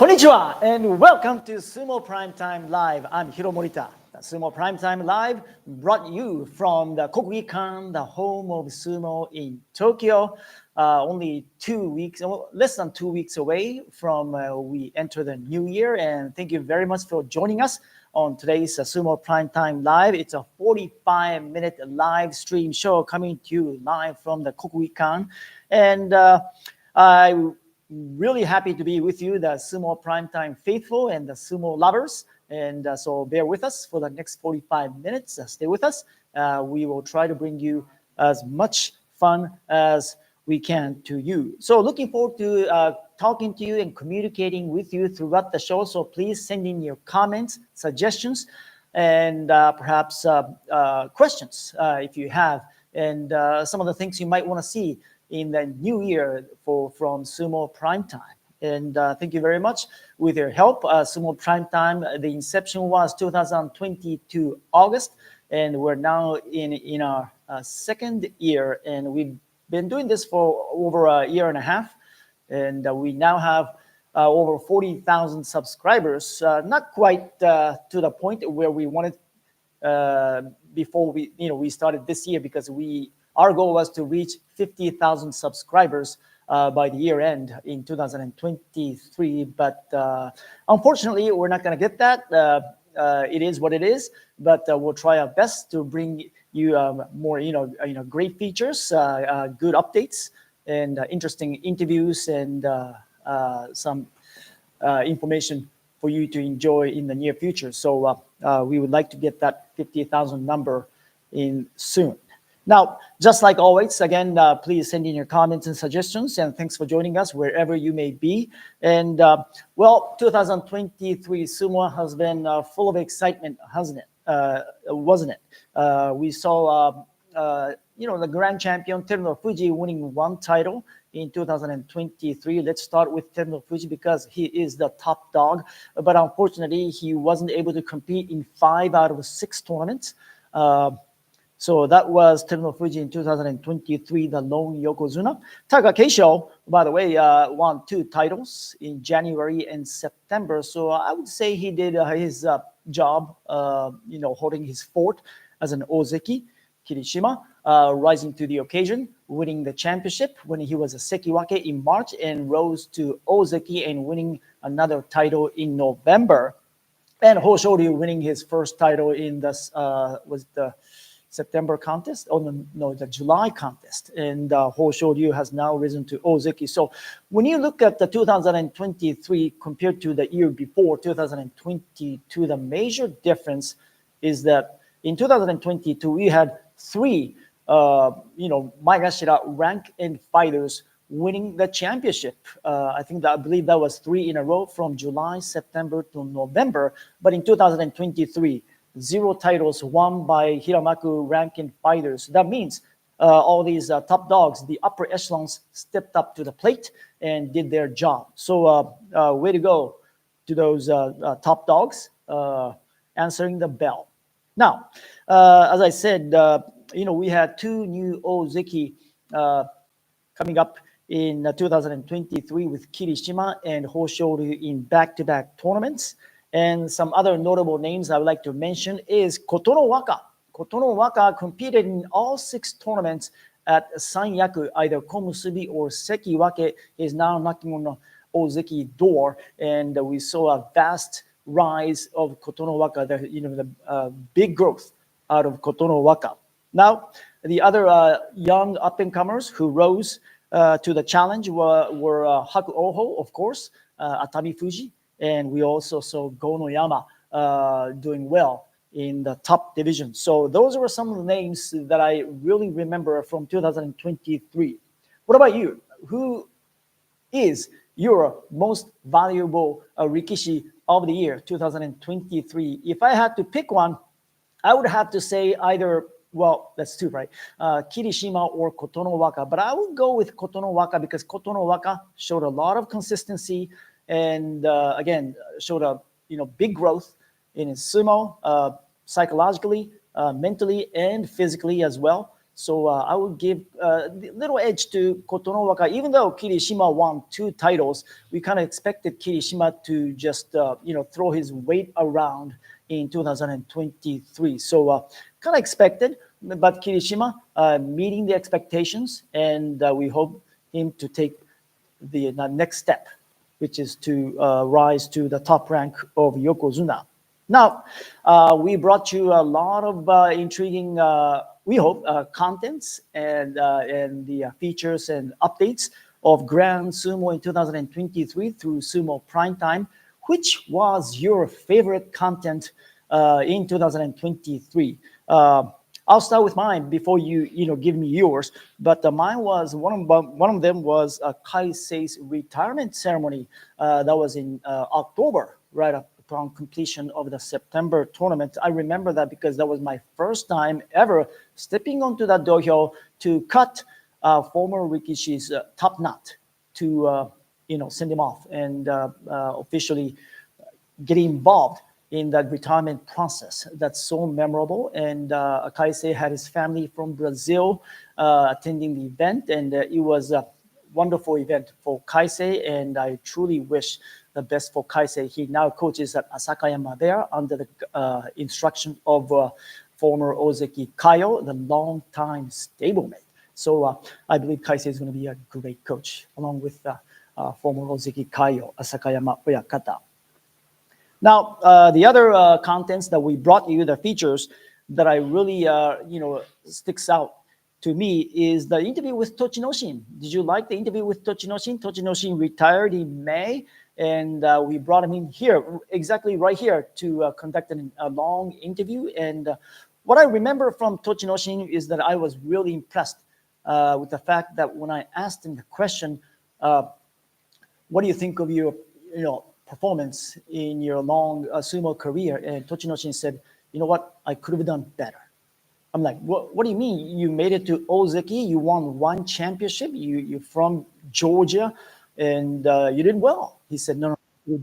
Konnichiwa and welcome to Sumo Prime Time Live. I'm Hiro Morita. The Sumo Prime Time Live brought you from the Kokugikan, the home of sumo in Tokyo. Only 2 weeks, less than 2 weeks away from we enter the new year. And thank you very much for joining us on today's Sumo Prime Time Live. It's a 45-minute live stream show coming to you live from the Kokugikan. And I'm really happy to be with you, the Sumo Primetime faithful and the sumo lovers. And so bear with us for the next 45 minutes. Stay with us. We will try to bring you as much fun as we can to you. So looking forward to talking to you and communicating with you throughout the show. So please send in your comments, suggestions, and perhaps questions if you have, and some of the things you might want to see in the new year from Sumo Prime Time. And thank you very much. With your help, Sumo Prime Time, the inception was 2022 August, and we're now in our second year, and we've been doing this for over a year and a half, and we now have over 40,000 subscribers. Not quite to the point where we wanted before we started this year, because our goal was to reach 50,000 subscribers by the year end in 2023. But unfortunately, we're not going to get that. It is what it is. But we'll try our best to bring you more, great features, good updates, and interesting interviews, and some information for you to enjoy in the near future. So we would like to get that 50,000 number in soon. Now, just like always, again, please send in your comments and suggestions, and thanks for joining us wherever you may be. And 2023 Sumo has been full of excitement, hasn't it? Wasn't it? We saw, the grand champion Terunofuji winning one title in 2023. Let's start with Terunofuji because he is the top dog, but unfortunately, he wasn't able to compete in 5 out of 6 tournaments. So that was Terunofuji in 2023, the lone yokozuna. Taga Keisho, by the way, won 2 titles in January and September. So I would say he did his job, holding his fort as an ozeki. Kirishima rising to the occasion, winning the championship when he was a sekiwake in March, and rose to ozeki and winning another title in November. And Hoshoryu winning his first title in the September contest, the July contest, and Hoshoryu has now risen to ozeki. So when you look at the 2023 compared to the year before, 2022, the major difference is that in 2022 we had 3, Maegashira rank and fighters winning the championship. I believe that was 3 in a row from July, September to November. But in 2023, 0 titles won by Hiramaku ranking fighters. That means all these top dogs, the upper echelons, stepped up to the plate and did their job. So way to go to those top dogs answering the bell. Now, as I said, we had 2 new ozeki coming up in 2023 with Kirishima and Hoshoryu in back-to-back tournaments. And some other notable names I would like to mention is Kotono Waka. Kotono Waka competed in all 6 tournaments at Sanyaku, either Komusubi or Sekiwake. Is now knocking on the ozeki door, and we saw a vast rise of Kotono Waka, the big growth out of Kotono Waka. Now, the other young up-and-comers who rose to the challenge were Haku Oho, of course, Atami Fuji, and we also saw Gonoyama doing well in the top division. So those were some of the names that I really remember from 2023. What about you? Who is your most valuable rikishi of the year 2023? If I had to pick one, I would have to say either, well, that's 2, right? Kirishima or Kotono Waka. But I would go with Kotono Waka because Kotono Waka showed a lot of consistency, and again, showed a big growth in his sumo, psychologically, mentally, and physically as well. So I would give the little edge to Kotonowaka, even though Kirishima won 2 titles. We kind of expected Kirishima to just throw his weight around in 2023. So kind of expected, but Kirishima meeting the expectations, and we hope him to take the next step, which is to rise to the top rank of Yokozuna. Now, we brought you a lot of intriguing, we hope, contents and the features and updates of Grand Sumo in 2023 through Sumo Prime Time. Which was your favorite content in 2023? I'll start with mine before you give me yours. But mine was one of them was Kaisei's retirement ceremony that was in October, right upon completion of the September tournament. I remember that because that was my first time ever stepping onto that dojo to cut former Rikishi's top knot to send him off and officially get involved in that retirement process. That's so memorable. And Kaisei had his family from Brazil attending the event, and it was a wonderful event for Kaisei, and I truly wish the best for Kaisei. He now coaches at Asakayama there under the instruction of former Ozeki Kayo, the longtime stablemate. So I believe Kaisei is going to be a great coach, along with former Ozeki Kayo, Asakayama Oyakata. Now, the other contents that we brought you, the features that I really, sticks out to me is the interview with Tochinoshin. Did you like the interview with Tochinoshin? Tochinoshin retired in May, and we brought him in here, exactly right here, to conduct a long interview. And what I remember from Tochinoshin is that I was really impressed with the fact that when I asked him the question, what do you think of your, performance in your long sumo career? And Tochinoshin said, you know what, I could have done better. I'm like, what do you mean? You made it to Ozeki, you won 1 championship, you're from Georgia, and you did well. He said, no, I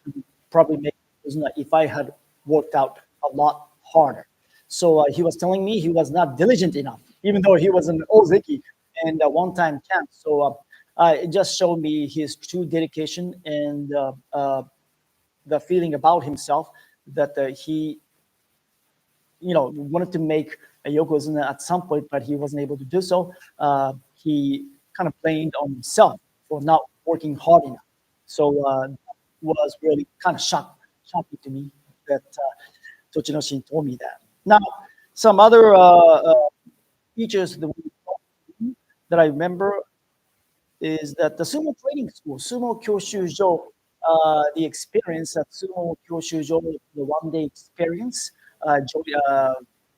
could probably make it if I had worked out a lot harder. So he was telling me he was not diligent enough, even though he was an Ozeki and a one-time champ. So it just showed me his true dedication and the feeling about himself that he, wanted to make a Yokozuna at some point, but he wasn't able to do so. He kind of blamed on himself for not working hard enough. So was really kind of shocking to me that Tochinoshin told me that. Now, some other features that I remember is that the sumo training school, Sumo Kyoshujo, the experience at Sumo Kyoshujo, the one-day experience,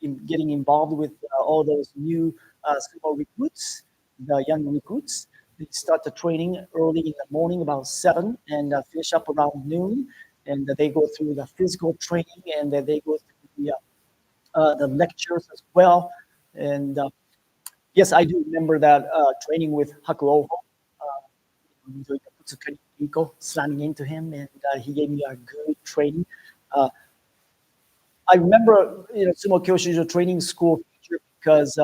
in getting involved with all those new sumo recruits, the young recruits. They start the training early in the morning, about 7, and finish up around noon. And they go through the physical training, and they go through the lectures as well. And yes, I do remember that training with Haku Oho, doing the Putsukari Iko, slamming into him, and he gave me a good training. I remember, Sumo Kyoshujo training school feature because,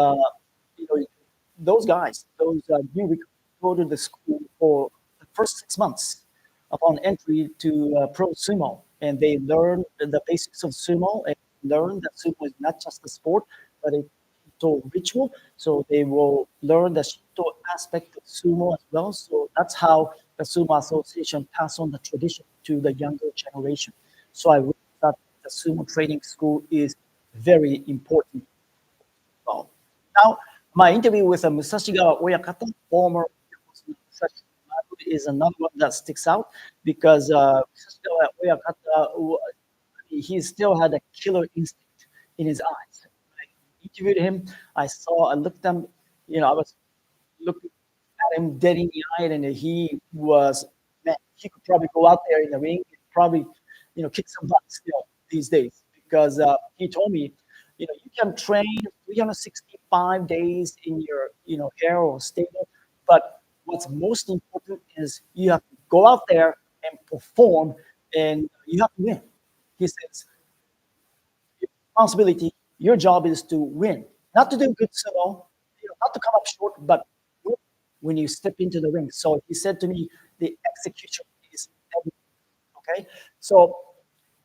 those guys, those new recruits go to the school for the first 6 months upon entry to pro sumo, and they learn the basics of sumo and learn that sumo is not just a sport, but a Shinto ritual. So they will learn the Shinto aspect of sumo as well. So that's how the Sumo Association pass on the tradition to the younger generation. So I really thought the sumo training school is very important. Well, now my interview with Musashigawa Oyakata, former Musashi, is another one that sticks out because Musashigawa Oyakata, he still had a killer instinct in his eyes. I interviewed him. I looked at him, I was looking at him dead in the eye, and he was, man, he could probably go out there in the ring and probably, kick some butt still these days because he told me, you can train 365 days in your, hair or stable, but what's most important is you have to go out there and perform, and you have to win. He says, your responsibility, your job is to win. not to do good sumo, not to come up short, but when you step into the ring. So he said to me, the execution is everything. Okay, so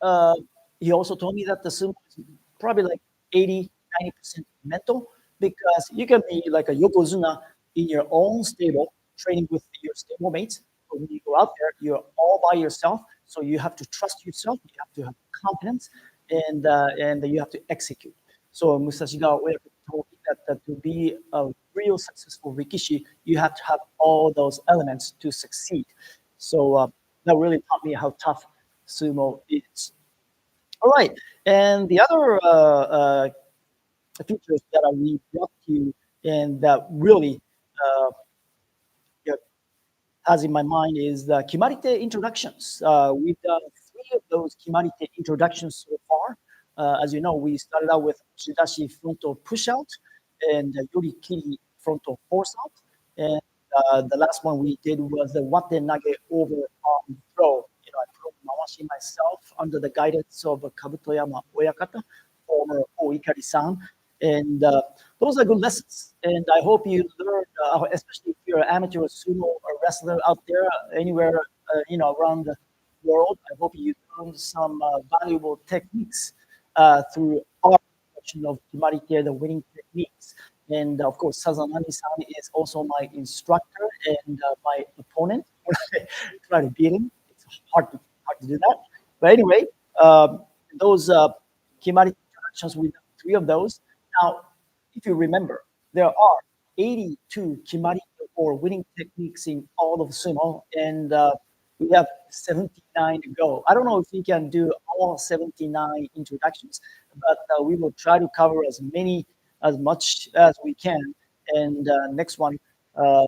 uh, he also told me that the sumo is probably like 80, 90% mental because you can be like a yokozuna in your own stable, training with your stable mates. But when you go out there, you're all by yourself. So you have to trust yourself. You have to have confidence, and you have to execute. So Musashi Gawa told me that to be a real successful rikishi, you have to have all those elements to succeed. So that really taught me how tough sumo is. All right, and the other features that we brought to you and that really uh, yeah, has in my mind is the Kimarite introductions. We've done three of those Kimarite introductions so far. As you know, we started out with Shidashi frontal push out and Yorikiri frontal force out. And the last one we did was the Wate Nage over arm throw. I put Mawashi myself under the guidance of Kabutoyama Oyakata, former Oikari-san. And those are good lessons. And I hope you learn, especially if you're an amateur sumo or wrestler out there, anywhere, around the world. I hope you learn some valuable techniques through our production of Kimarite, the winning techniques. And of course, Sazanami-san is also my instructor and my opponent. When I try to beat him, it's hard to do that. But anyway, those Kimarite introductions, we done three of those. Now, if you remember, there are 82 Kimari or winning techniques in all of sumo, and we have 79 to go. I don't know if we can do all 79 introductions, but we will try to cover as much as we can. And next one uh,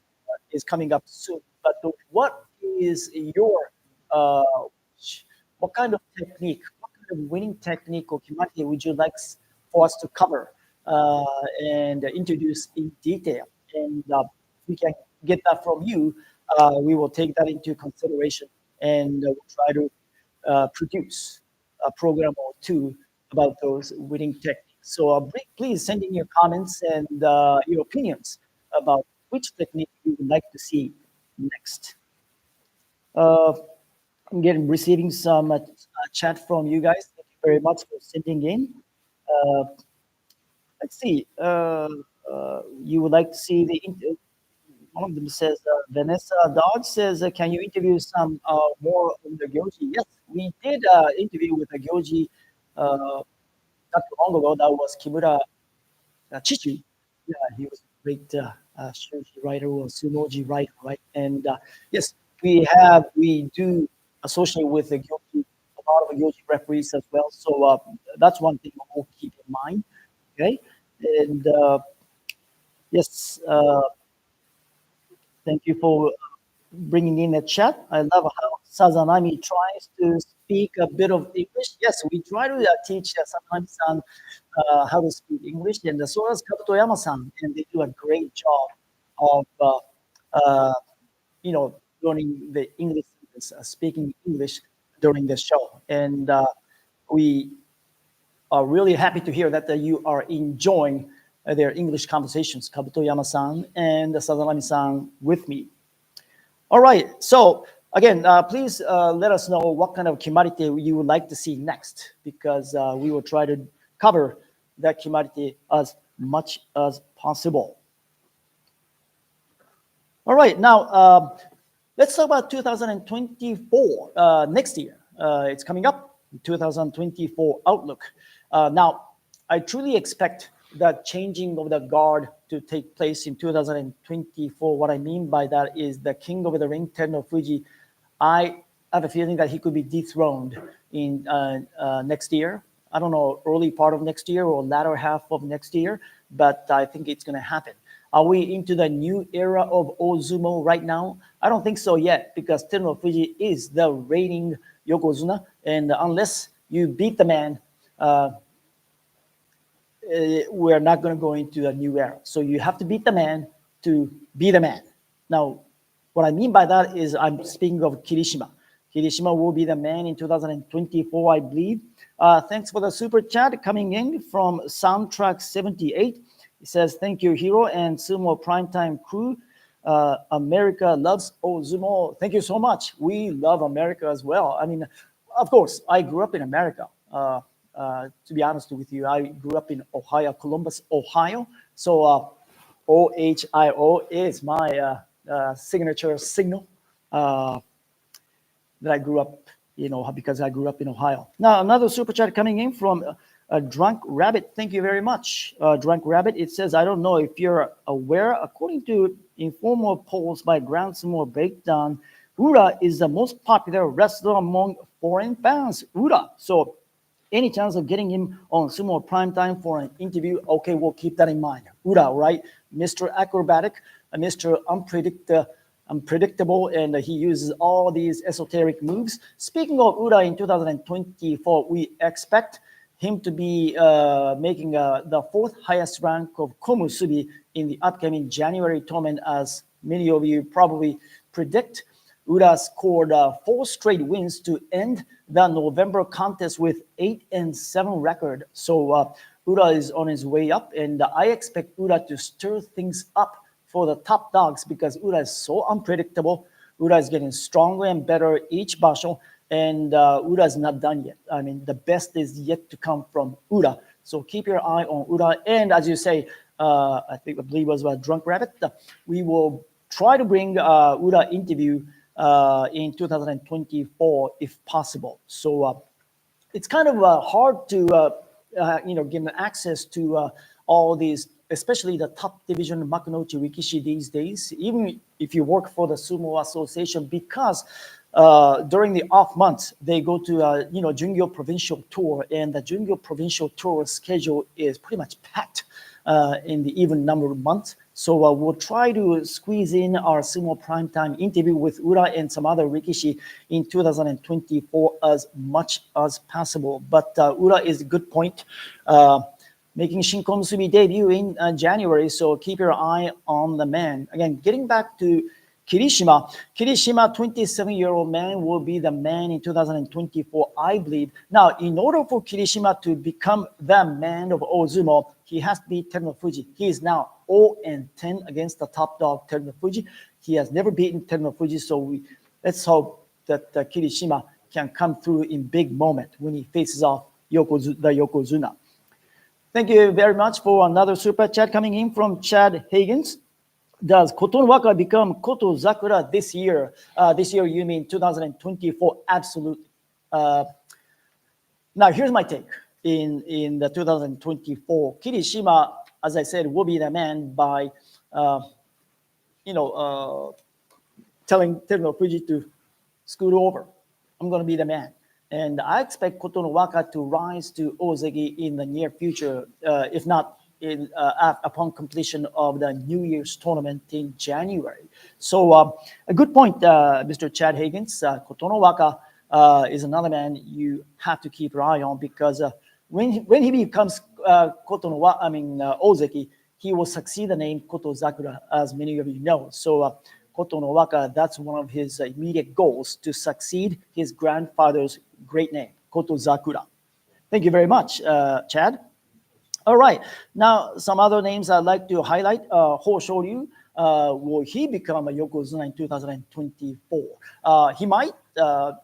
is coming up soon. But what is your uh, what kind of technique, what kind of winning technique or kimari would you like for us to cover uh, and introduce in detail? And if we can get that from you, we will take that into consideration and we'll try to produce a program or two about those winning techniques. So please send in your comments and your opinions about which technique you would like to see next. Uh, I'm getting receiving some chat from you guys. Thank you very much for sending in. Uh, let's see. You would like to see one of them says, Vanessa Dodge says, can you interview some more of the Gyoji? Yes, we did interview with a Gyoji not too long ago. That was Kimura Chichi. Yeah, he was a great shoji writer or sumoji writer, right? And yes, we do associate with the Gyoji, a lot of the Gyoji referees as well. So that's one thing we'll keep in mind. Okay, and yes, thank you for bringing in the chat. I love how Sazanami tries to speak a bit of English. Yes, we try to teach Sazanami-san how to speak English, and so does Kabutoyama-san, and they do a great job of, uh, learning the English, speaking English during the show. And we are really happy to hear that you are enjoying their English conversations, Kabutoyama-san and Sazanami-san with me. All right. So again, please let us know what kind of kimarite you would like to see next, because we will try to cover that kimarite as much as possible. All right. Now, let's talk about 2024, next year. It's coming up, 2024 outlook. Now, I truly expect that changing of the guard to take place in 2024. What I mean by that is the King of the Ring, Tenno Fuji. I have a feeling that he could be dethroned in next year. I don't know, early part of next year or latter half of next year, but I think it's going to happen. Are we into the new era of Ozumo right now? I don't think so yet, because Tenno Fuji is the reigning Yokozuna, and unless you beat the man, we're not going to go into a new era. So you have to beat the man to be the man. Now, what I mean by that is I'm speaking of Kirishima. Kirishima will be the man in 2024, I believe. Thanks for the super chat coming in from Soundtrack 78. He says, thank you, Hiro and Sumo Primetime crew. America loves Ozumo. Thank you so much. We love America as well. I mean, of course, I grew up in America. To be honest with you, I grew up in Ohio, Columbus, Ohio. So OHIO is my signature signal that I grew up, because I grew up in Ohio. Now, another super chat coming in from Drunk Rabbit. Thank you very much, Drunk Rabbit. It says, I don't know if you're aware, according to informal polls by Ground Sumo Breakdown, Ura is the most popular wrestler among foreign fans. Ura. So any chance of getting him on Sumo Primetime for an interview? Okay, we'll keep that in mind. Ura, right? Mr. Acrobatic, Mr. Unpredictable, and he uses all these esoteric moves. Speaking of Ura in 2024, we expect him to be making the fourth highest rank of Komusubi in the upcoming January tournament, as many of you probably predict. Ura scored 4 straight wins to end the November contest with 8-7 record. So Ura is on his way up, and I expect Ura to stir things up for the top dogs because Ura is so unpredictable. Ura is getting stronger and better each basho, and Ura is not done yet. I mean, the best is yet to come from Ura. So keep your eye on Ura. And as you say, I believe it was about Drunk Rabbit, we will try to bring Ura interview in 2024 if possible. So it's kind of hard to give them access to all these, especially the top division Makunochi Rikishi these days, even if you work for the Sumo Association, because during the off months, they go to, Jungyo Provincial Tour, and the Jungyo Provincial Tour schedule is pretty much packed in the even number of months. So we'll try to squeeze in our Sumo Primetime interview with Ura and some other Rikishi in 2024 as much as possible. But Ura is a good point. Making Shinko Musubi debut in January, so keep your eye on the man. Again, getting back to Kirishima, 27-year-old man, will be the man in 2024, I believe. Now, in order for Kirishima to become the man of Ozumo, he has to beat Terunofuji. He is now 0-10 against the top dog, Terunofuji. He has never beaten Terunofuji, so let's hope that Kirishima can come through in big moment when he faces off the Yokozuna. Thank you very much for another super chat coming in from Chad Higgins. Does Koto Waka become Koto Zakura this year? This year, you mean 2024? Absolutely. Now, here's my take. In the 2024, Kirishima, as I said, will be the man by, telling Terunofuji to scoot over. I'm going to be the man. And I expect Koto Waka to rise to ozeki in the near future, if not upon completion of the New Year's tournament in January. So a good point, Mr. Chad Higgins. Koto Waka is another man you have to keep your eye on, because when he becomes ozeki, he will succeed the name Koto Zakura, as many of you know. So Koto Waka, that's one of his immediate goals, to succeed his grandfather's great name, Koto Zakura. Thank you very much, Chad. All right, now some other names I'd like to highlight. Ho Shoryu, will he become a Yokozuna in 2024? He might.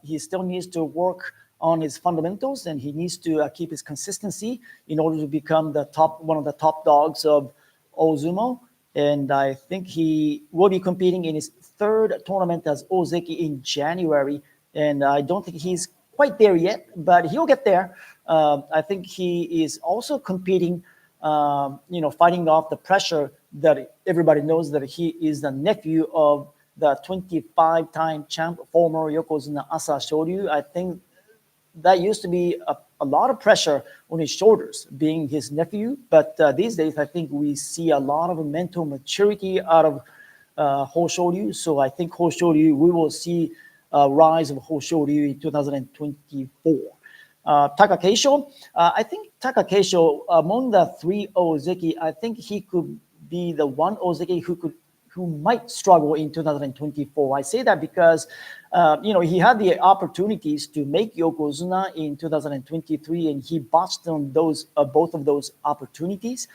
He still needs to work on his fundamentals, and he needs to keep his consistency in order to become one of the top dogs of Ozumo. And I think he will be competing in his third tournament as ozeki in January. And I don't think he's quite there yet, but he'll get there. I think he is also competing, fighting off the pressure that everybody knows that he is the nephew of the 25-time champ, former Yokozuna Asa Shoryu. I think that used to be a lot of pressure on his shoulders, being his nephew. But these days, I think we see a lot of mental maturity out of Ho Shoryu. So I think Ho Shoryu, we will see a rise of Ho Shoryu in 2024. Taka Keisho, I think Taka Keisho, among the 3 ozeki, I think he could be the one ozeki who might struggle in 2024. I say that because, he had the opportunities to make Yokozuna in 2023, and he botched on both of those opportunities.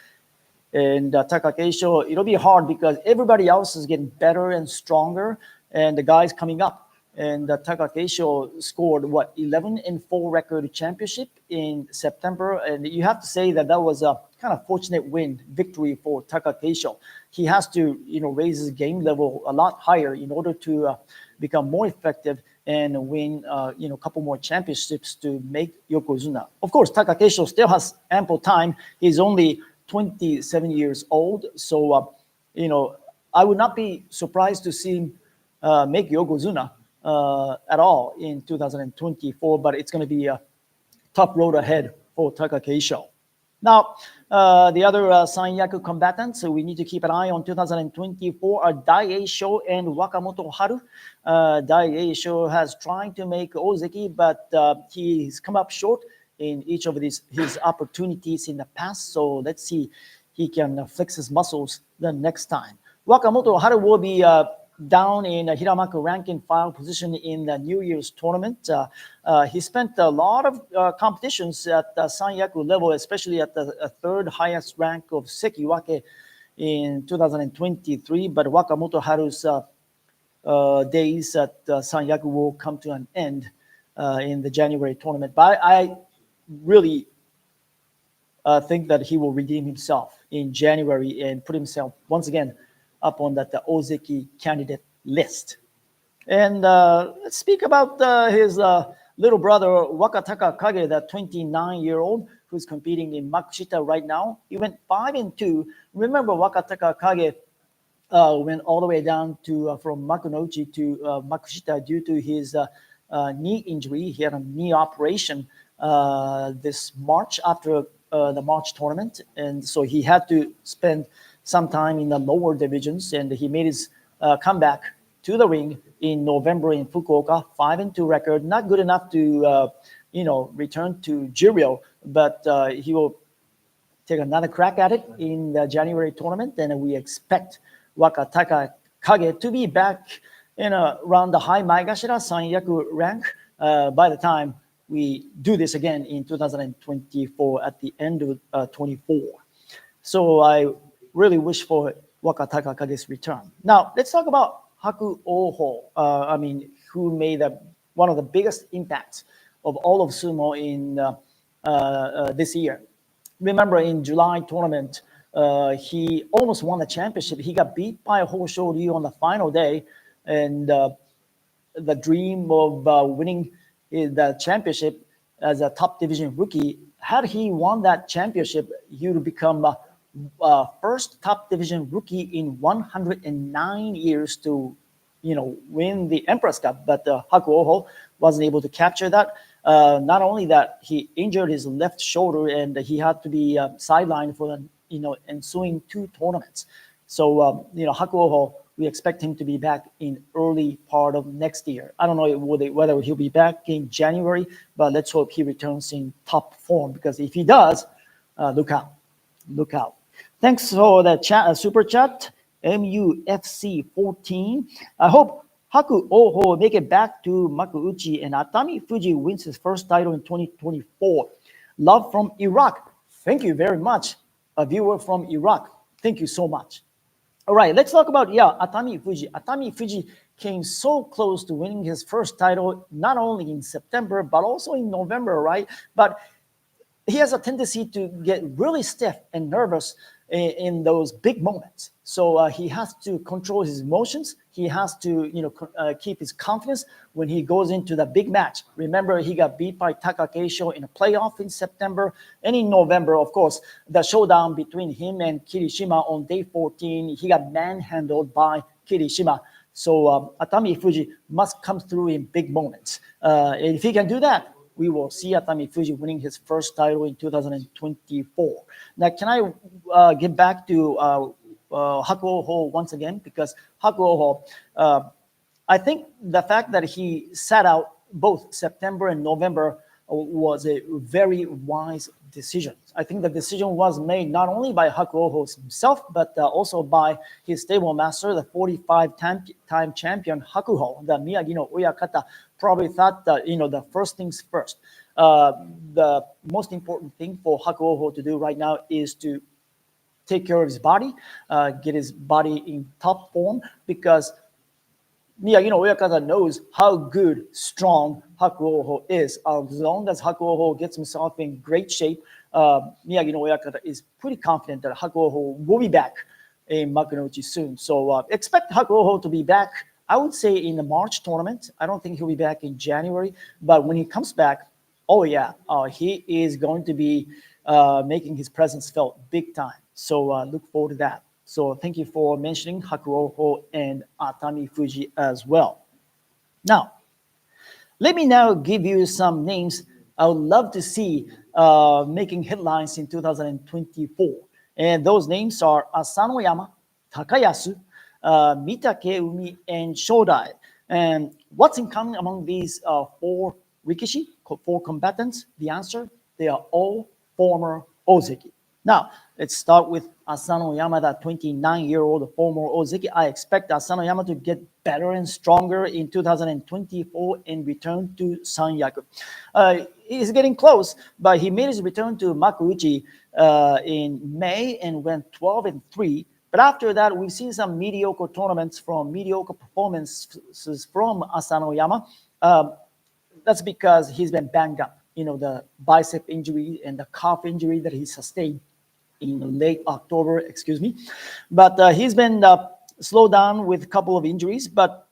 And Taka Keisho, it'll be hard because everybody else is getting better and stronger, and the guys coming up. And Taka Keisho scored 11-4 record championship in September, and you have to say that that was a kind of fortunate victory for Taka Keisho. He has to raise his game level a lot higher in order to become more effective and win a couple more championships to make Yokozuna. Of course, Taka Keisho still has ample time. He's only 27 years old, so I would not be surprised to see him make Yokozuna at all in 2024, but it's going to be a tough road ahead for Taka Keisho. Now, the other Sanyaku combatants, so we need to keep an eye on 2024 are Daieisho and Wakamoto Haru. Daieisho has tried to make ozeki, but he's come up short in each of his opportunities in the past. So let's see he can flex his muscles the next time. Wakamoto Haru will be down in Hiramaku rank and file position in the New Year's tournament. He spent a lot of competitions at the Sanyaku level, especially at the third highest rank of Sekiwake in 2023. But Wakamoto Haru's days at Sanyaku will come to an end in the January tournament. But I really think that he will redeem himself in January and put himself once again up on that ozeki candidate list. And let's speak about his little brother Wakataka Kage, that 29-year-old who's competing in Makushita right now. He went 5-2. Remember, Wakataka Kage went all the way down to from Makunouchi to Makushita due to his knee injury. He had a knee operation this March after the March tournament, and so he had to spend some time in the lower divisions, and he made his comeback to the ring in November in Fukuoka. 5-2 record, not good enough to return to Juryo, but he will take another crack at it in the January tournament, and we expect Wakataka Kage to be back in around the high Maegashira Sanyaku rank by the time we do this again in 2024 at the end of 24. So I really wish for Wakataka Kage's return. Now, let's talk about Haku Oho, who made one of the biggest impacts of all of sumo in this year. Remember, in July tournament, he almost won the championship. He got beat by Hosho Ryu on the final day, and the dream of winning the championship as a top division rookie, had he won that championship, he would become first top division rookie in 109 years to win the Empress Cup. But Haku Oho wasn't able to capture that. Not only that, he injured his left shoulder and he had to be sidelined for the ensuing 2 tournaments. So Haku Oho, we expect him to be back in early part of next year. I don't know whether he'll be back in January, but let's hope he returns in top form, because if he does, look out. Thanks for the chat, super chat, MUFC14. I hope Haku Oho make it back to Makuuchi and Atami Fuji wins his first title in 2024. Love from Iraq. Thank you very much, a viewer from Iraq. Thank you so much. All right, let's talk about, Atami Fuji. Atami Fuji came so close to winning his first title, not only in September, but also in November, right? But he has a tendency to get really stiff and nervous in those big moments. So he has to control his emotions. He has to, keep his confidence when he goes into the big match. Remember, he got beat by Taka Keisho in a playoff in September, and in November, of course, the showdown between him and Kirishima on day 14, he got manhandled by Kirishima. So Atami Fuji must come through in big moments. And if he can do that, we will see Atami Fuji winning his first title in 2024. Now, can I get back to Haku Oho once again? Because Haku Oho, I think the fact that he sat out both September and November was a very wise decision. I think the decision was made not only by Haku Oho himself, but also by his stable master, the 45-time champion Hakuho, the Miyagi no Oyakata, probably thought that, the first things first. The most important thing for Haku Oho to do right now is to take care of his body, get his body in top form, because Miyagi no Oyakata knows how good, strong Haku Oho is. As long as Haku Oho gets himself in great shape, Miyagi no Oyakata is pretty confident that Haku Oho will be back in Makunouchi soon. So expect Haku Oho to be back, I would say, in the March tournament. I don't think he'll be back in January, but when he comes back, oh yeah, he is going to be making his presence felt big time. So look forward to that. So thank you for mentioning Haku Oho and Atami Fuji as well. Now, let me now give you some names I would love to see making headlines in 2024. And those names are Asanoyama, Takayasu, Mitake Umi, and Shodai. And what's in common among these four rikishi, four combatants? The answer, they are all former ozeki. Now, let's start with Asanoyama, that 29-year-old former ozeki. I expect Asanoyama to get better and stronger in 2024 and return to Sanyaku. He's getting close, but he made his return to Makuuchi in May and went 12-3. But after that, we've seen some mediocre tournaments from mediocre performances from Asanoyama. That's because he's been banged up. You know, the bicep injury and the calf injury that he sustained in late October, excuse me. But he's been slowed down with a couple of injuries. But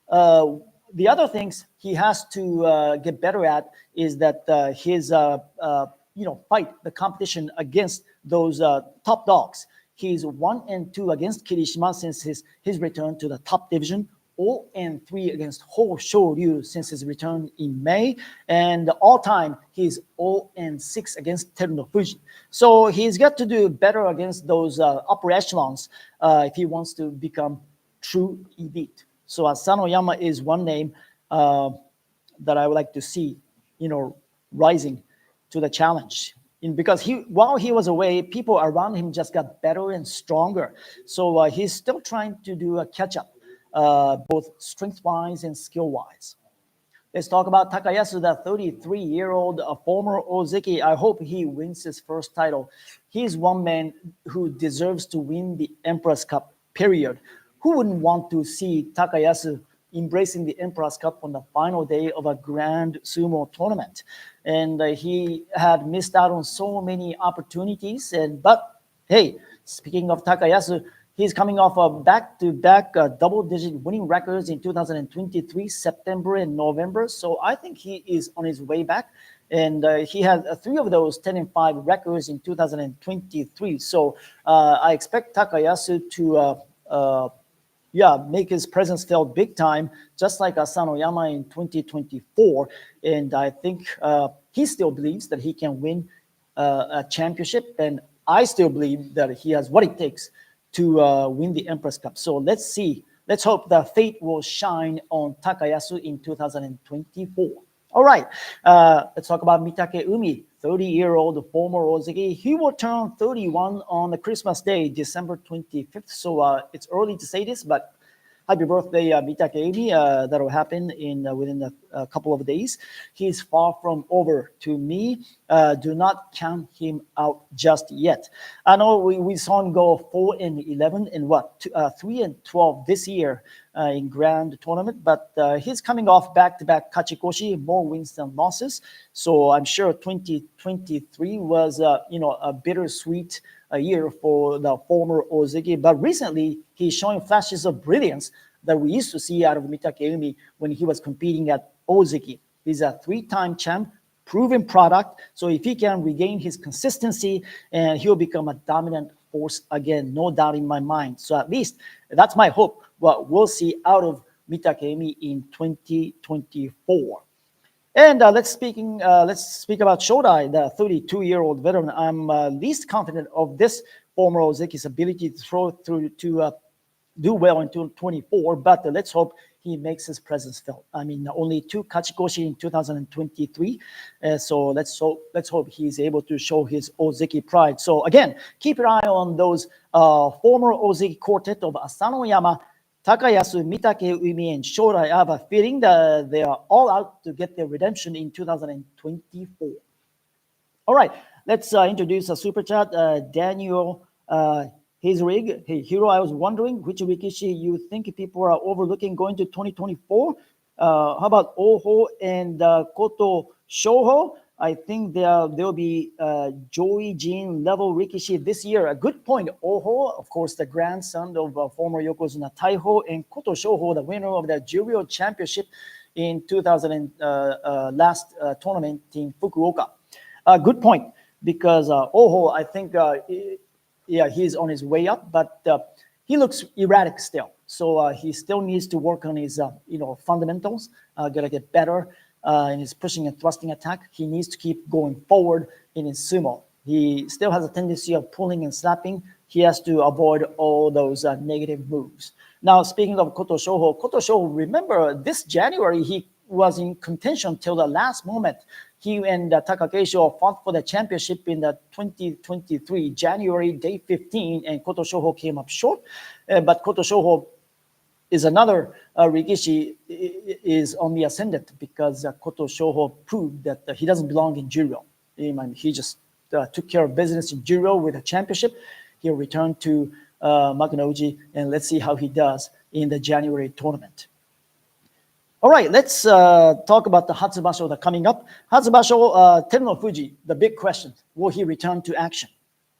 the other things he has to get better at is that his fight, the competition against those top dogs. He's 1-2 against Kirishima since his return to the top division. 0-3 against Ho Shoryu since his return in May, and all time he's 0-6 against Teruno Fuji. So he's got to do better against those upper echelons if he wants to become true elite. So Asanoyama is one name that I would like to see, rising to the challenge. Because while he was away, people around him just got better and stronger. So he's still trying to do a catch up. Both strength-wise and skill-wise. Let's talk about Takayasu, that 33-year-old former ozeki. I hope he wins his first title. He's one man who deserves to win the Emperor's Cup, period. Who wouldn't want to see Takayasu embracing the Emperor's Cup on the final day of a grand sumo tournament? And he had missed out on so many opportunities. But hey, speaking of Takayasu, he's coming off a back-to-back double-digit winning records in 2023, September and November. So I think he is on his way back. And he had 3 of those 10-5 records in 2023. So I expect Takayasu to make his presence felt big time, just like Asanoyama in 2024. And I think he still believes that he can win a championship. And I still believe that he has what it takes to win the Empress Cup. So let's see. Let's hope the fate will shine on Takayasu in 2024. All right, let's talk about Mitake Umi, 30-year-old former ozeki. He will turn 31 on the Christmas Day, December 25th. So it's early to say this, but happy birthday, Mitake Umi. That'll happen within a couple of days. He's far from over to me. Do not count him out just yet. I know we saw him go 4-11 and 3-12 this year in grand tournament, but he's coming off back-to-back Kachikoshi, more wins than losses. So I'm sure 2023 was a bittersweet year for the former ozeki. But recently, he's showing flashes of brilliance that we used to see out of Mitake Umi when he was competing at ozeki. He's a 3-time champ, proven product. So if he can regain his consistency, and he'll become a dominant force again, no doubt in my mind. So at least that's my hope. What we'll see out of Mitake Umi in 2024. And let's speak about Shodai, the 32-year-old veteran. I'm least confident of this former ozeki's ability to throw through to do well in 2024, but let's hope he makes his presence felt. I mean, only 2 Kachikoshi in 2023, so let's hope he's able to show his ozeki pride. So again, keep your eye on those former ozeki quartet of Asanoyama, Takayasu, Mitake Umi, and Shodai. I have a feeling that they are all out to get their redemption in 2024. All right, let's introduce a super chat. Daniel His rig, hey, Hiro, I was wondering which rikishi you think people are overlooking going to 2024. How about Oho and Koto Shoho? I think there will be Joey Jin level rikishi this year. A good point. Oho, of course, the grandson of former Yokozuna Taiho, and Koto Shoho, the winner of the Juryo Championship in 2000 last tournament in Fukuoka. Good point, because Oho, I think, yeah, he's on his way up, but he looks erratic still. So he still needs to work on his, fundamentals. Gotta get better in his pushing and thrusting attack. He needs to keep going forward in his sumo. He still has a tendency of pulling and slapping. He has to avoid all those negative moves. Now, speaking of Koto Shoho, remember this January he was in contention till the last moment. He and Taka Keisho fought for the championship in the 2023 January day 15, and Koto Shoho came up short. But Koto Shoho is another rikishi is on the ascendant, because Koto Shoho proved that he doesn't belong in Juryo. He just took care of business in Juryo with a championship. He'll return to Makunoji, and let's see how he does in the January tournament. All right, let's talk about the Hatsubasho that's coming up. Hatsubasho, Teruno Fuji, the big question, will he return to action?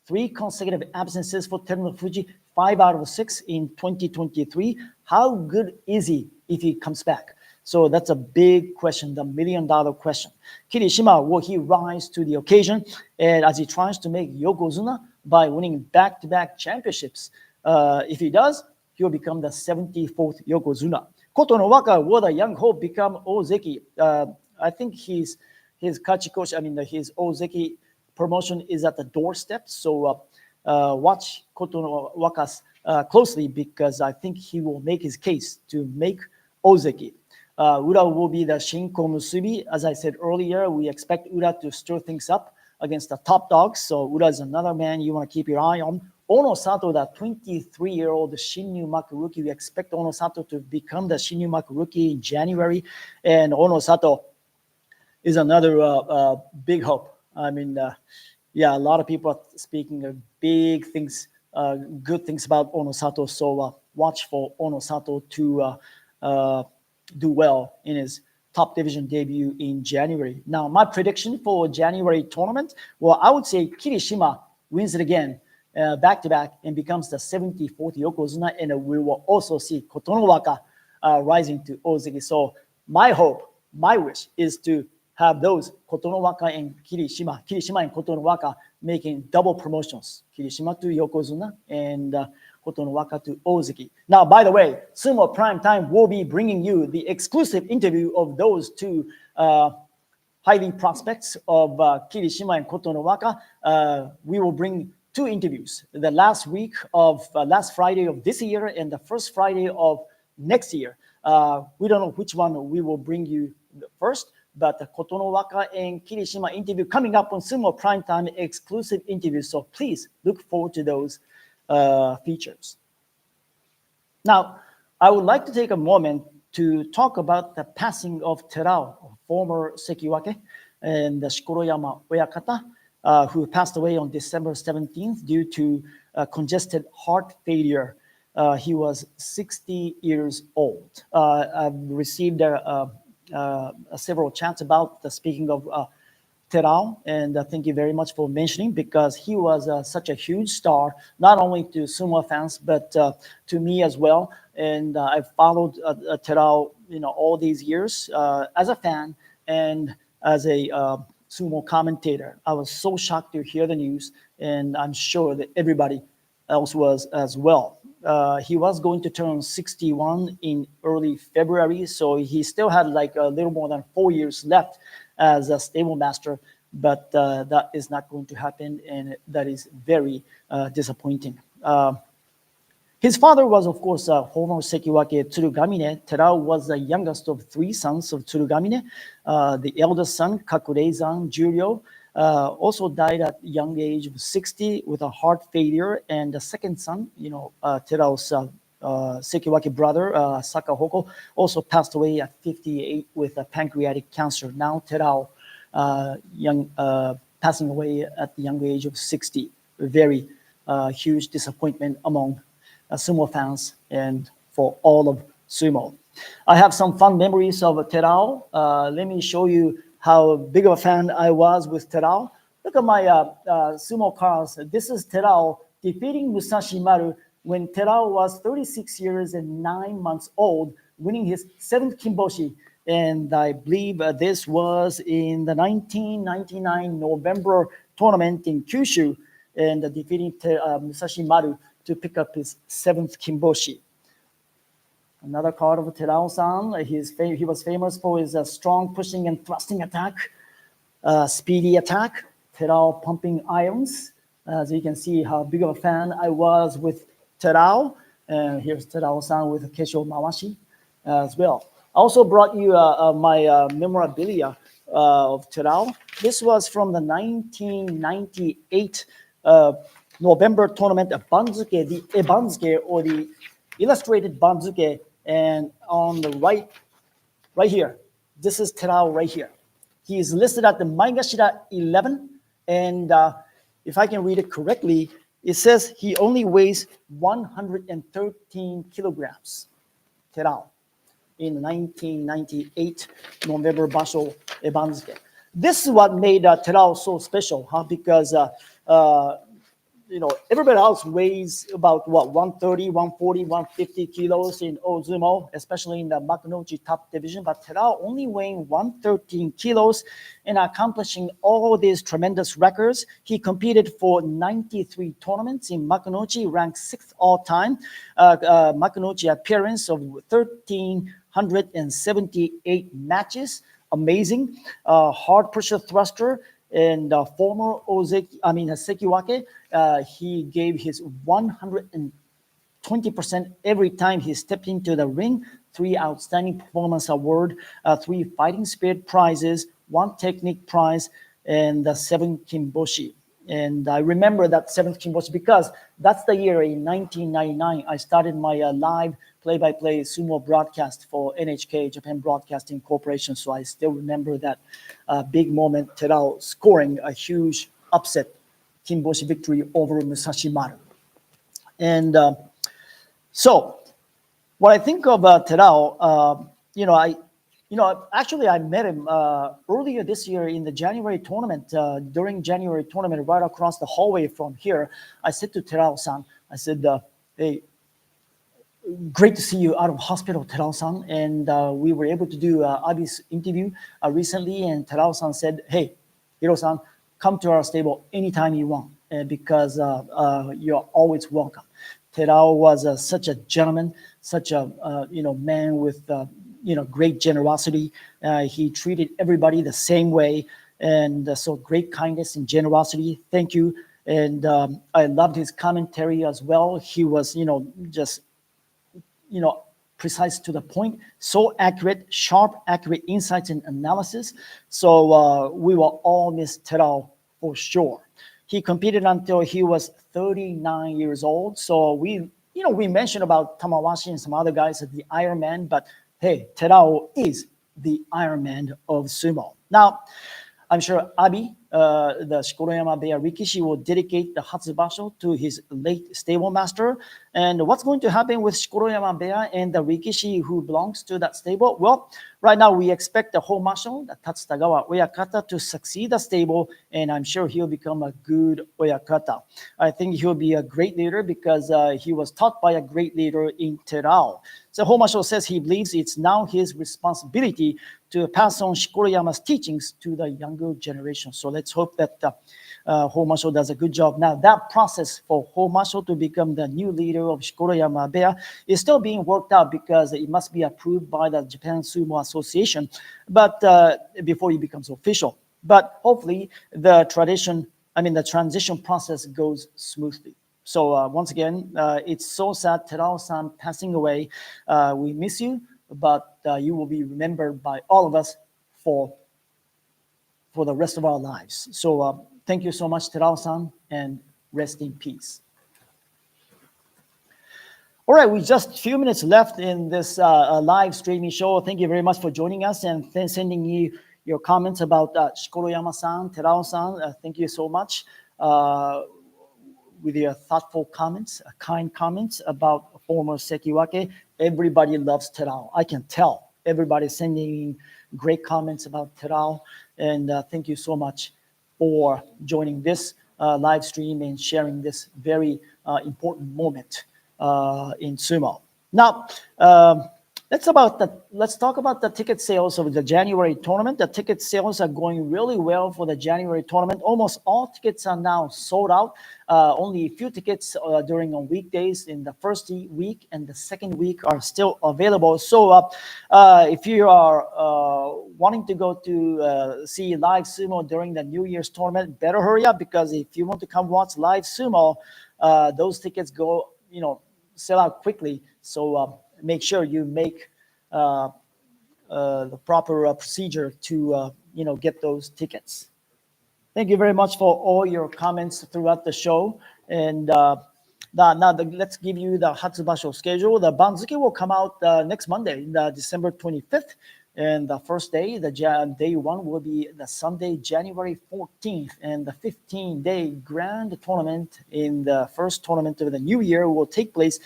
3 consecutive absences for Teruno Fuji, 5 out of 6 in 2023. How good is he if he comes back? So that's a big question, the $1 million question. Kirishima, will he rise to the occasion, and as he tries to make Yokozuna by winning back-to-back championships? If he does, he'll become the 74th Yokozuna. Koto no Waka, will the young hope become ozeki? I think his Kachikoshi, his ozeki promotion is at the doorstep. So watch Koto no Waka's closely, because I think he will make his case to make ozeki. Ura will be the Shinko Musubi. As I said earlier, we expect Ura to stir things up against the top dogs. So Ura is another man you want to keep your eye on. Ono Sato, the 23-year-old Shinyu Makuruki, we expect Ono Sato to become the Shinyu Makuruki in January. And Ono Sato is another big hope. Yeah, a lot of people are speaking of big things, good things about Ono Sato. So watch for Ono Sato to do well in his top division debut in January. Now, my prediction for January tournament, well, I would say Kirishima wins it again, back-to-back, and becomes the 74th Yokozuna, and we will also see Koto no Waka rising to ozeki. So my hope, my wish is to have those Koto no Waka and Kirishima and Koto no Waka making double promotions, Kirishima to Yokozuna and Koto no Waka to ozeki. Now, by the way, Sumo Prime Time will be bringing you the exclusive interview of those two highly prospects of Kirishima and Koto no Waka. We will bring 2 interviews, the last Friday of this year and the first Friday of next year. We don't know which one we will bring you first, but the Koto no Waka and Kirishima interview coming up on Sumo Prime Time, exclusive interviews. So please look forward to those features. Now, I would like to take a moment to talk about the passing of Terao, former Sekiwake, and the Shikoroyama Oyakata, who passed away on December 17th due to congested heart failure. He was 60 years old. I've received several chats about speaking of Terao, and thank you very much for mentioning, because he was such a huge star, not only to sumo fans, but to me as well. And I've followed Terao, all these years as a fan and as a sumo commentator. I was so shocked to hear the news, and I'm sure that everybody else was as well. He was going to turn 61 in early February, so he still had like a little more than 4 years left as a stable master, but that is not going to happen, and that is very disappointing. His father was, of course, former Sekiwake Tsurugamine. Terao was the youngest of 3 sons of Tsurugamine. The eldest son, Kakurei-san Juryo, also died at a young age of 60 with a heart failure. And the second son, Terao's Sekiwake brother, Sakahoko, also passed away at 58 with a pancreatic cancer. Now Terao, passing away at the young age of 60. Very huge disappointment among sumo fans and for all of sumo. I have some fun memories of Terao. Let me show you how big of a fan I was with Terao. Look at my sumo cards. This is Terao defeating Musashi Maru when Terao was 36 years and 9 months old, winning his 7th Kimboshi. And I believe this was in the 1999 November tournament in Kyushu, and defeating Musashi Maru to pick up his 7th Kimboshi. Another card of Terao-san. He was famous for his strong pushing and thrusting attack, speedy attack, Terao pumping irons. As you can see how big of a fan I was with Terao. And here's Terao-san with Kesho Mawashi as well. I also brought you my memorabilia of Terao. This was from the 1998 November tournament of Banzuke, the Ebanzuke, or the illustrated Banzuke. And on the right here, this is Terao right here. He is listed at the Maegashira 11. And if I can read it correctly, it says he only weighs 113 kilograms. Terao in 1998 November Basho Ebanzuke. This is what made Terao so special, because everybody else weighs about 130, 140, 150 kilos in Ozumo, especially in the Makunochi top division. But Terao only weighing 113 kilos and accomplishing all these tremendous records. He competed for 93 tournaments in Makunochi, ranked 6th all time. Makunochi appearance of 1,378 matches. Amazing. Hard pressure thruster. And former ozeki, sekiwake, he gave his 120% every time he stepped into the ring. 3 outstanding performance award, 3 fighting spirit prizes, 1 technique prize, and 7 kimboshi. And I remember that 7th kimboshi because that's the year in 1999 I started my live play-by-play sumo broadcast for NHK, Japan Broadcasting Corporation. So I still remember that big moment, Terao scoring a huge upset kimboshi victory over Musashi Maru. And so what I think of Terao, actually I met him earlier this year in the January tournament. During January tournament, right across the hallway from here, I said to Terao-san, I said, hey, great to see you out of hospital, Terao-san. And we were able to do Abi's interview recently, and Terao-san said, hey, Hiro-san, come to our stable anytime you want, because you're always welcome. Terao was such a gentleman, such a man with great generosity. He treated everybody the same way, and so great kindness and generosity. Thank you. And I loved his commentary as well. He was, just precise to the point, so accurate, sharp, accurate insights and analysis. So we will all miss Terao for sure. He competed until he was 39 years old. So we mentioned about Tamawashi and some other guys at the Iron Man, but hey, Terao is the Iron Man of sumo. Now, I'm sure Abi, the Shikoroyama Beya Rikishi, will dedicate the Hatsubasho to his late stable master. And what's going to happen with Shikoroyama Beya and the Rikishi who belongs to that stable? Well, right now we expect the Homasho, the Tatsutagawa Oyakata, to succeed the stable, and I'm sure he'll become a good Oyakata. I think he'll be a great leader because he was taught by a great leader in Terao. So Homasho says he believes it's now his responsibility to pass on Shikoroyama's teachings to the younger generation. So let's hope that Homasho does a good job. Now, that process for Homasho to become the new leader of Shikoroyama Beya is still being worked out because it must be approved by the Japan Sumo Association, but before it becomes official. But hopefully the transition process goes smoothly. So once again, it's so sad, Terao-san passing away. We miss you, but you will be remembered by all of us for the rest of our lives. So thank you so much, Terao-san, and rest in peace. All right, we just a few minutes left in this live streaming show. Thank you very much for joining us and sending you your comments about Shikoroyama-san, Terao-san. Thank you so much. with your thoughtful comments, kind comments about former Sekiwake. Everybody loves Terao. I can tell. Everybody's sending great comments about Terao. And thank you so much for joining this live stream and sharing this very important moment in sumo. Now, let's talk about the ticket sales of the January tournament. The ticket sales are going really well for the January tournament. Almost all tickets are now sold out. Only a few tickets during on weekdays in the first week and the second week are still available. So if you are wanting to go to see live sumo during the New Year's tournament, better hurry up, because if you want to come watch live sumo, those tickets go, sell out quickly. So make sure you make the proper procedure to get those tickets. Thank you very much for all your comments throughout the show. And let's give you the Hatsubasho schedule. The Banzuke will come out next Monday, December 25th. And the first day, day one, will be the Sunday, January 14th. And the 15-day grand tournament in the first tournament of the new year will take place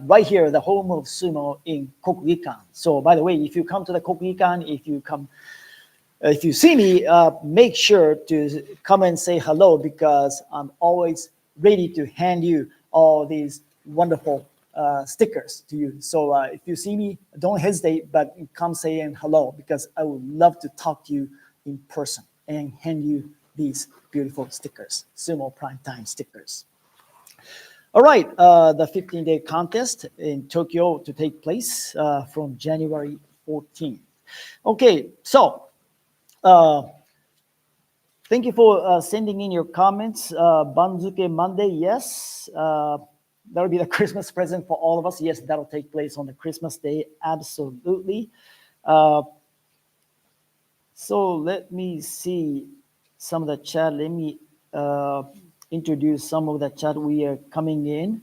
right here, the home of sumo in Kokugikan. So, by the way, if you come to the Kokugikan, if you see me, make sure to come and say hello, because I'm always ready to hand you all these wonderful stickers to you. So if you see me, don't hesitate, but come saying hello, because I would love to talk to you in person and hand you these beautiful stickers, Sumo Prime Time stickers. All right, the 15-day contest in Tokyo to take place from January 14th. Okay, so thank you for sending in your comments. Banzuke Monday, yes. That'll be the Christmas present for all of us. Yes, that'll take place on the Christmas day. Absolutely. So let me see some of the chat. Let me introduce some of the chat we are coming in.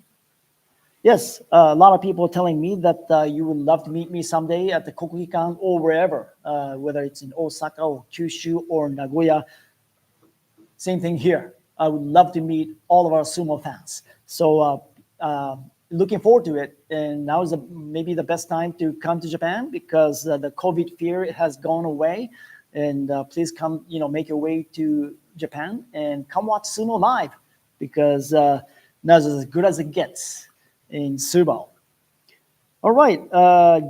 Yes, a lot of people telling me that you would love to meet me someday at the Kokugikan or wherever, whether it's in Osaka or Kyushu or Nagoya. Same thing here. I would love to meet all of our sumo fans. So looking forward to it. And now is maybe the best time to come to Japan, because the COVID fear has gone away. And please come, make your way to Japan and come watch sumo live, because now it's as good as it gets in sumo. All right,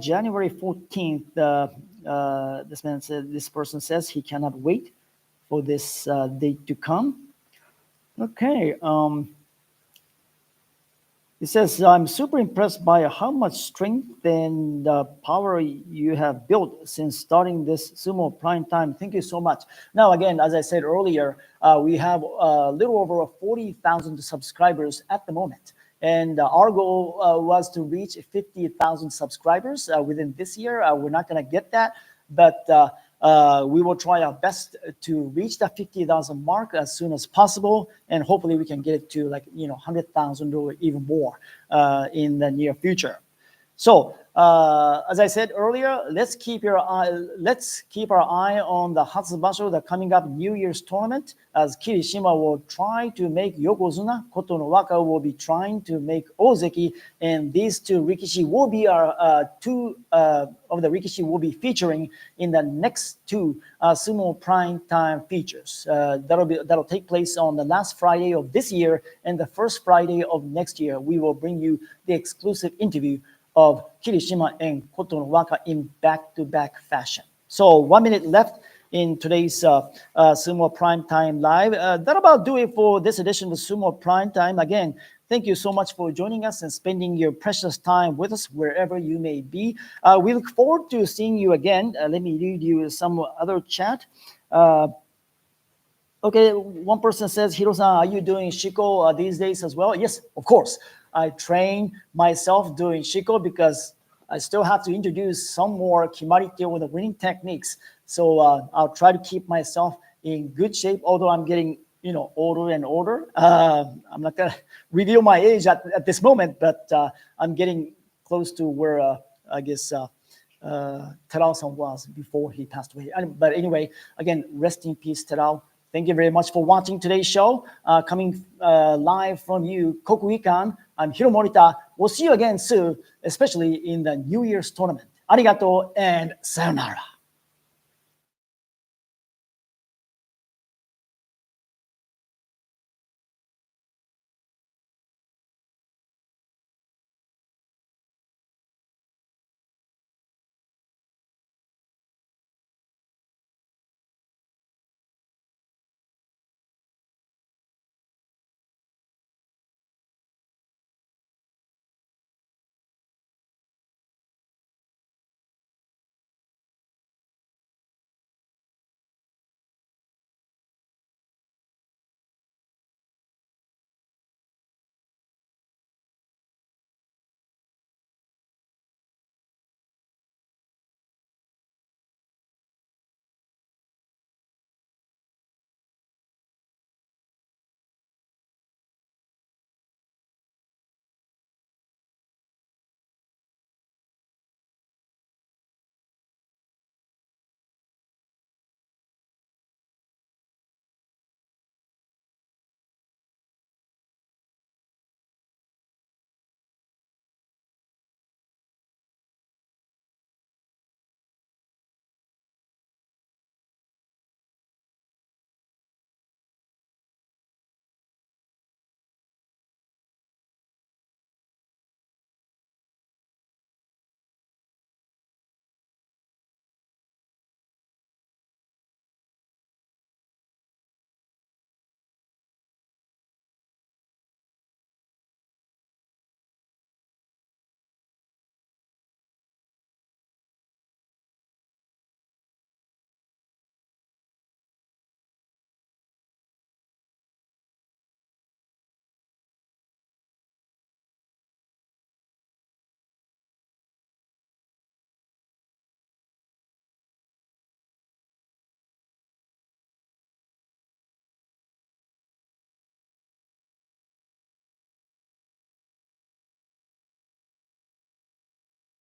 January 14th. This person says he cannot wait for this date to come. Okay. It says, I'm super impressed by how much strength and power you have built since starting this Sumo Prime Time. Thank you so much. Now, again, as I said earlier, we have a little over 40,000 subscribers at the moment. And our goal was to reach 50,000 subscribers within this year. We're not going to get that, but we will try our best to reach that 50,000 mark as soon as possible, and hopefully we can get it to 100,000 or even more in the near future. So as I said earlier, let's keep our eye on the Hatsubasho, the coming up New Year's tournament, as Kirishima will try to make Yokozuna, Koto no Waka will be trying to make Ozeki, and these two rikishi will be our two of the rikishi will be featuring in the next two Sumo Prime Time features. That'll take place on the last Friday of this year and the first Friday of next year. We will bring you the exclusive interview of Kirishima and Koto no Waka in back-to-back fashion. So 1 minute left in today's Sumo Prime Time Live. That about do it for this edition of Sumo Prime Time. Again, thank you so much for joining us and spending your precious time with us wherever you may be. We look forward to seeing you again. Let me read you some other chat. Okay, one person says, Hiro-san, are you doing shiko these days as well? Yes, of course. I train myself doing shiko because I still have to introduce some more kimarite or the winning techniques. So I'll try to keep myself in good shape, although I'm getting older and older. I'm not gonna reveal my age at this moment, but I'm getting close to where I guess Terao-san was before he passed away. But anyway, again, rest in peace, Terao. Thank you very much for watching today's show. Coming live from you, Kokuikan. I'm Hiro Morita. We'll see you again soon, especially in the New Year's tournament. Arigato and sayonara.